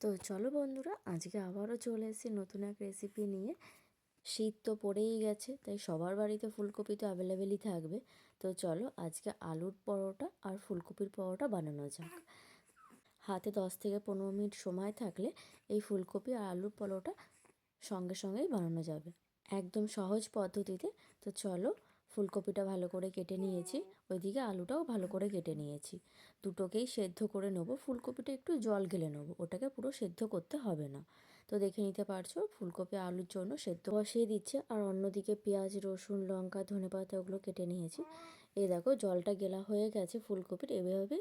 তো চলো বন্ধুরা, আজকে আবারও চলে এসেছি নতুন এক রেসিপি নিয়ে। শীত তো পড়েই গেছে, তাই সবার বাড়িতে ফুলকপি তো অ্যাভেলেবেলই থাকবে। তো চলো আজকে আলুর পরোটা আর ফুলকপির পরোটা বানানো যাক। হাতে 10 থেকে 15 মিনিট সময় থাকলে এই ফুলকপি আর আলুর পরোটা সঙ্গে সঙ্গেই বানানো যাবে, একদম সহজ পদ্ধতিতে। তো চলো, ফুলকপিটা ভালো করে কেটে নিয়েছি, ওইদিকে আলুটাও ভালো করে কেটে নিয়েছি। দুটোকেই সেদ্ধ করে নেবো। ফুলকপিটা একটু জল গেলে নেবো, ওটাকে পুরো সেদ্ধ করতে হবে না। তো দেখে নিতে পারছো ফুলকপি আলুর জন্য সেদ্ধ বসিয়ে দিচ্ছে, আর অন্যদিকে পেঁয়াজ, রসুন, লঙ্কা, ধনেপাতা ওগুলো কেটে নিয়েছি। এই দেখো জলটা গেলা হয়ে গেছে ফুলকপির, এভাবে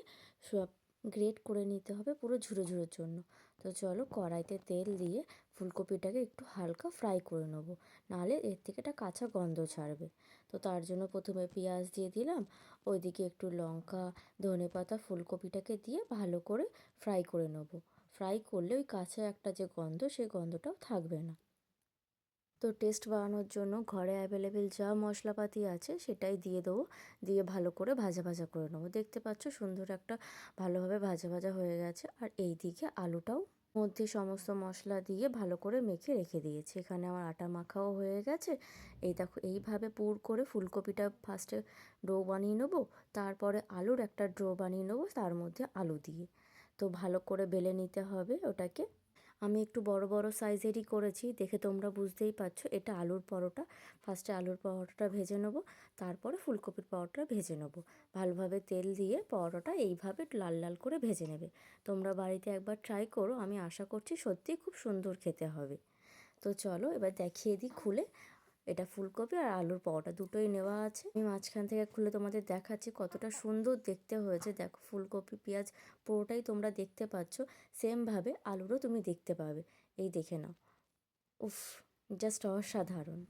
সব গ্রেট করে নিতে হবে পুরো ঝুরো ঝুরোর জন্য। তো চলো কড়াইতে তেল দিয়ে ফুলকপিটাকে একটু হালকা ফ্রাই করে নেবো, নাহলে এর থেকে একটা কাঁচা গন্ধ ছাড়বে। তো তার জন্য প্রথমে পেঁয়াজ দিয়ে দিলাম, ওইদিকে একটু লঙ্কা, ধনেপাতা, ফুলকপিটাকে দিয়ে ভালো করে ফ্রাই করে নেবো। ফ্রাই করলে ওই কাঁচা একটা যে গন্ধ, সেই গন্ধটাও থাকবে না। তো টেস্ট বাড়ানোর জন্য ঘরে অ্যাভেলেবেল যা মশলাপাতি আছে সেটাই দিয়ে দেবো, দিয়ে ভালো করে ভাজা ভাজা করে নেবো। দেখতে পাচ্ছ সুন্দর একটা ভালোভাবে ভাজা ভাজা হয়ে গেছে। আর এই দিকে আলুটাও মধ্যে সমস্ত মশলা দিয়ে ভালো করে মেখে রেখে দিয়েছি। এখানে আমার আটা মাখাও হয়ে গেছে। এই দেখো এইভাবে পুর করে ফুলকপিটা ফার্স্টে ডো বানিয়ে নেবো, তারপরে আলুর একটা ডো বানিয়ে নেবো তার মধ্যে আলু দিয়ে। তো ভালো করে বেলে নিতে হবে ওটাকে। আমি একটু বড় বড় সাইজেরই করেছি, দেখে তোমরা বুঝতেই পারছো এটা আলুর পরোটা। ফার্স্টে আলুর পরোটাটা ভেজে নেবো, তারপরে ফুলকপির পরোটা ভেজে নেবো। ভালোভাবে তেল দিয়ে পরোটা এইভাবে লাল লাল করে ভেজে নেবে। তোমরা বাড়িতে একবার ট্রাই করো, আমি আশা করছি সত্যিই খুব সুন্দর খেতে হবে। তো চলো এবার দেখিয়ে দিই খুলে। এটা ফুলকপি আর আলুর পরোটা দুটোই নেওয়া আছে। আমি মাঝখান থেকে খুলে তোমাদের দেখাচ্ছি কতটা সুন্দর দেখতে হয়েছে। দেখো ফুলকপি, পেঁয়াজ পুরোটাই তোমরা দেখতে পাচ্ছ, সেমভাবে আলুরও তুমি দেখতে পাবে। এই দেখে নাও, উফ, জাস্ট অসাধারণ।